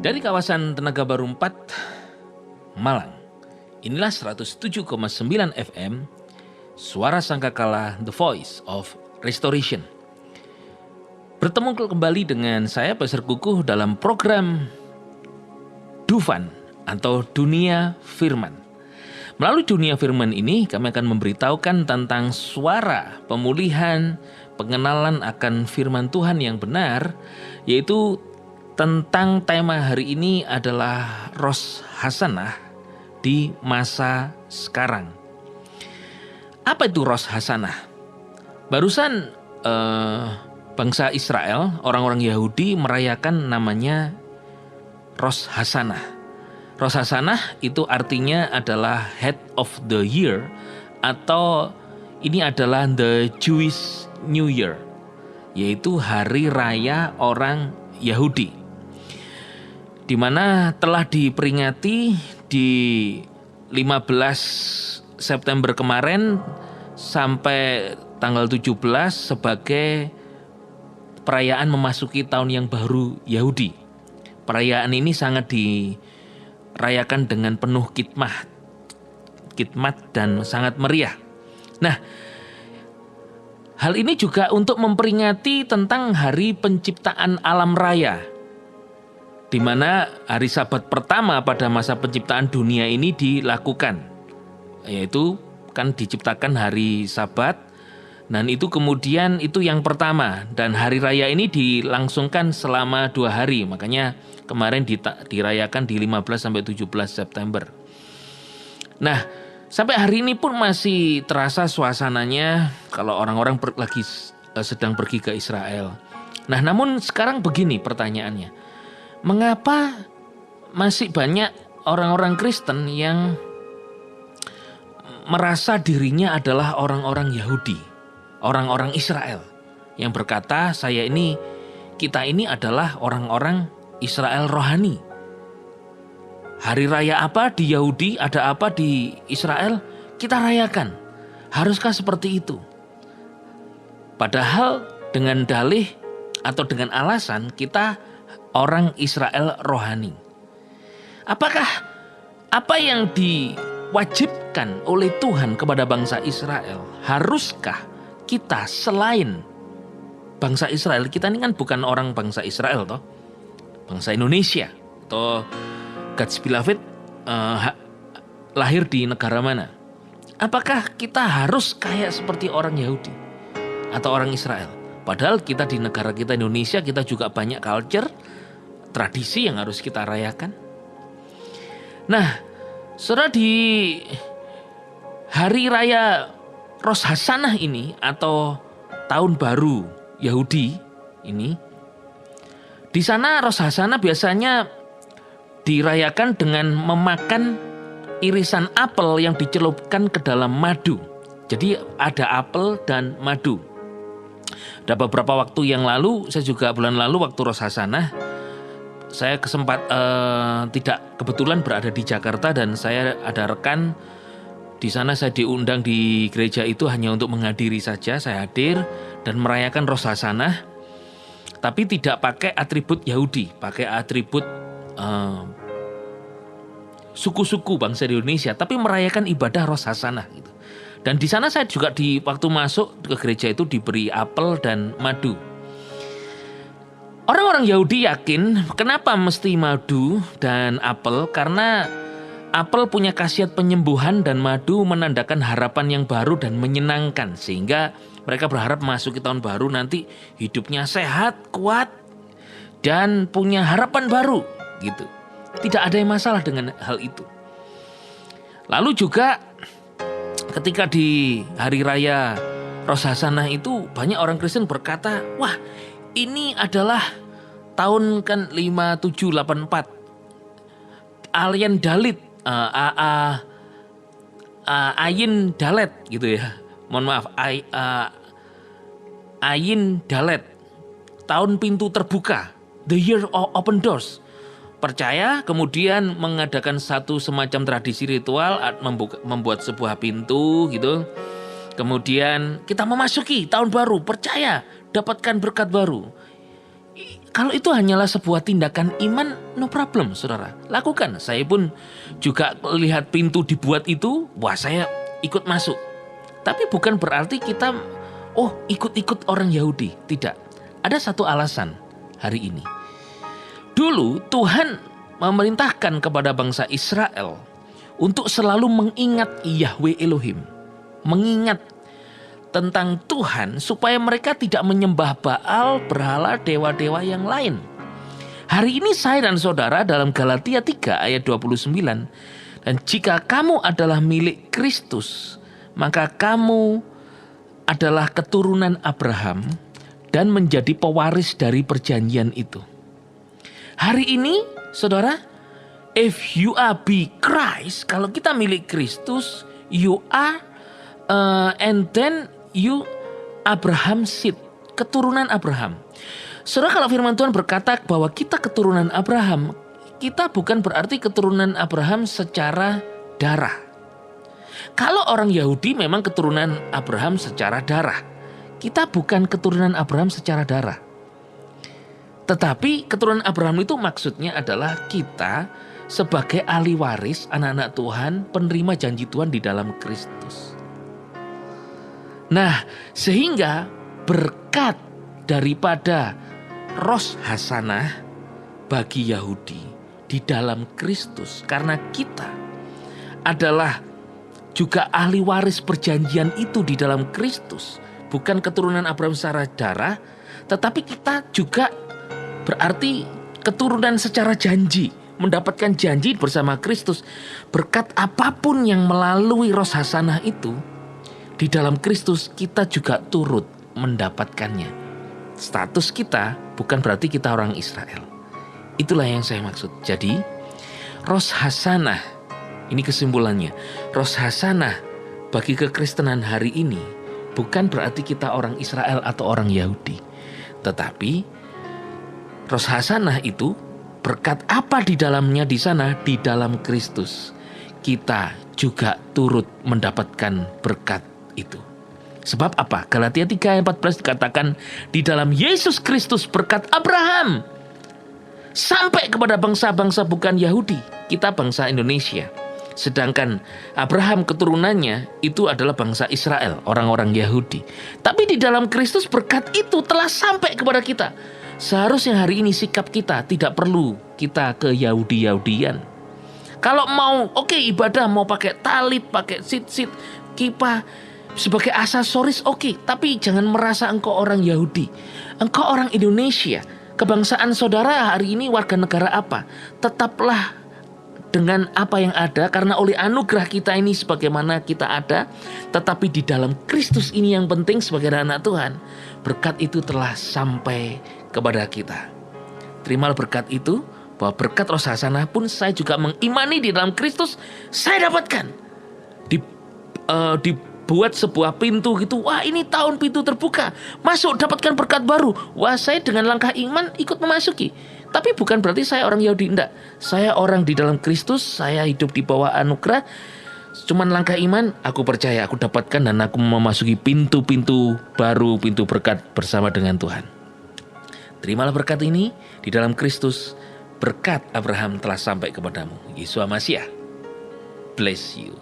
Dari kawasan Tenaga Baru 4, Malang, inilah 107,9 FM, Suara Sangkakala, The Voice of Restoration. Bertemu kembali dengan saya, Pastor Kukuh, dalam program Dufan atau Dunia Firman. Melalui Dunia Firman ini, kami akan memberitahukan tentang suara pemulihan, pengenalan akan firman Tuhan yang benar, yaitu tentang tema hari ini adalah Rosh Hasanah di masa sekarang. Apa itu Rosh Hasanah? Barusan bangsa Israel, orang-orang Yahudi merayakan namanya Rosh Hasanah. Rosh Hasanah itu artinya adalah Head of the Year, atau ini adalah the Jewish New Year, yaitu hari raya orang Yahudi, di mana telah diperingati di 15 September kemarin sampai tanggal 17 sebagai perayaan memasuki tahun yang baru Yahudi. Perayaan ini sangat dirayakan dengan penuh khidmat dan sangat meriah. Nah, hal ini juga untuk memperingati tentang hari penciptaan alam raya, di mana hari Sabat pertama pada masa penciptaan dunia ini dilakukan, yaitu kan diciptakan hari Sabat, dan itu kemudian itu yang pertama, dan hari raya ini dilangsungkan selama 2 hari, makanya kemarin dirayakan di 15 sampai 17 September. Nah, sampai hari ini pun masih terasa suasananya kalau orang-orang lagi sedang pergi ke Israel. Nah, namun sekarang begini pertanyaannya. Mengapa masih banyak orang-orang Kristen yang merasa dirinya adalah orang-orang Yahudi, orang-orang Israel, yang berkata kita ini adalah orang-orang Israel rohani. Hari raya apa di Yahudi, ada apa di Israel, kita rayakan. Haruskah seperti itu? Padahal dengan dalih atau dengan alasan kita orang Israel rohani. Apakah apa yang diwajibkan oleh Tuhan kepada bangsa Israel, haruskah kita selain bangsa Israel? Kita ini kan bukan orang bangsa Israel toh, bangsa Indonesia atau God's beloved, lahir di negara mana? Apakah kita harus kayak seperti orang Yahudi atau orang Israel? Padahal kita di negara kita Indonesia, kita juga banyak culture, tradisi yang harus kita rayakan. Nah, saudara, di hari raya Rosh Hasanah ini atau tahun baru Yahudi ini, di sana Rosh Hasanah biasanya dirayakan dengan memakan irisan apel yang dicelupkan ke dalam madu. Jadi ada apel dan madu. Ada beberapa waktu yang lalu, bulan lalu waktu Rosh Hasanah, saya tidak kebetulan berada di Jakarta, dan saya ada rekan di sana. Saya diundang di gereja itu hanya untuk menghadiri saja. Saya hadir dan merayakan Rosh Hasanah, tapi tidak pakai atribut Yahudi, pakai atribut suku-suku bangsa di Indonesia, tapi merayakan ibadah Rosh Hasanah gitu. Dan di sana saya juga waktu masuk ke gereja itu diberi apel dan madu. Orang-orang Yahudi yakin kenapa mesti madu dan apel, karena apel punya khasiat penyembuhan dan madu menandakan harapan yang baru dan menyenangkan, sehingga mereka berharap masuk ke tahun baru nanti hidupnya sehat, kuat, dan punya harapan baru gitu. Tidak ada yang masalah dengan hal itu. Lalu juga ketika di hari raya Rosh Hasanah itu banyak orang Kristen berkata, wah, ini adalah tahun kan 5784 Alien Dalit, Ayin Dalet gitu ya. Mohon maaf, Ayin Dalet, tahun pintu terbuka, the year of open doors. Percaya, kemudian mengadakan satu semacam tradisi ritual, membuat sebuah pintu gitu. Kemudian kita memasuki tahun baru, percaya, dapatkan berkat baru. Kalau itu hanyalah sebuah tindakan iman, no problem, saudara. Lakukan. Saya pun juga lihat pintu dibuat itu, wah saya ikut masuk. Tapi bukan berarti kita, ikut-ikut orang Yahudi. Tidak. Ada satu alasan hari ini. Dulu Tuhan memerintahkan kepada bangsa Israel untuk selalu mengingat Yahweh Elohim. Mengingat tentang Tuhan supaya mereka tidak menyembah Baal, berhala, dewa-dewa yang lain. Hari ini saya dan saudara dalam Galatia 3 ayat 29. Dan jika kamu adalah milik Kristus, maka kamu adalah keturunan Abraham dan menjadi pewaris dari perjanjian itu. Hari ini saudara, if you are be Christ, kalau kita milik Kristus, you are and then you Abraham seed, keturunan Abraham. Saudara, kalau firman Tuhan berkata bahwa kita keturunan Abraham, kita bukan berarti keturunan Abraham secara darah. Kalau orang Yahudi memang keturunan Abraham secara darah. Kita bukan keturunan Abraham secara darah. Tetapi keturunan Abraham itu maksudnya adalah kita sebagai ahli waris anak-anak Tuhan, penerima janji Tuhan di dalam Kristus. Nah, sehingga berkat daripada Ros Hasanah bagi Yahudi di dalam Kristus, karena kita adalah juga ahli waris perjanjian itu di dalam Kristus, bukan keturunan Abraham secara darah, tetapi kita juga berarti keturunan secara janji, mendapatkan janji bersama Kristus. Berkat apapun yang melalui Ros Hasanah itu, di dalam Kristus kita juga turut mendapatkannya. Status kita bukan berarti kita orang Israel. Itulah yang saya maksud. Jadi Ros Hasanah, ini kesimpulannya. Ros Hasanah bagi kekristenan hari ini bukan berarti kita orang Israel atau orang Yahudi. Tetapi Ros Hasanah itu berkat apa di dalamnya di sana? Di dalam Kristus. Kita juga turut mendapatkan berkat itu. Sebab apa? Galatia 3 ayat 14 dikatakan, di dalam Yesus Kristus berkat Abraham sampai kepada bangsa-bangsa bukan Yahudi. Kita bangsa Indonesia. Sedangkan Abraham keturunannya itu adalah bangsa Israel, orang-orang Yahudi. Tapi di dalam Kristus berkat itu telah sampai kepada kita. Seharusnya hari ini sikap kita tidak perlu kita ke Yahudi-Yahudian. Kalau mau ibadah mau pakai talit, pakai sit-sit, kippah sebagai aksesoris tapi jangan merasa engkau orang Yahudi. Engkau orang Indonesia. Kebangsaan saudara hari ini warga negara apa? Tetaplah dengan apa yang ada, karena oleh anugerah kita ini sebagaimana kita ada, tetapi di dalam Kristus ini yang penting sebagai anak Tuhan, berkat itu telah sampai kepada kita. Terimalah berkat itu, bahwa berkat Ros Hasanah pun saya juga mengimani di dalam Kristus, saya dapatkan. Dibuat sebuah pintu gitu, wah ini tahun pintu terbuka, masuk dapatkan berkat baru. Wah, saya dengan langkah iman ikut memasuki. Tapi bukan berarti saya orang Yahudi, enggak. Saya orang di dalam Kristus, saya hidup di bawah anugerah. Cuman langkah iman, aku percaya, aku dapatkan dan aku memasuki pintu-pintu baru, pintu berkat bersama dengan Tuhan. Terimalah berkat ini di dalam Kristus. Berkat Abraham telah sampai kepadamu. Yeshua Masiah bless you.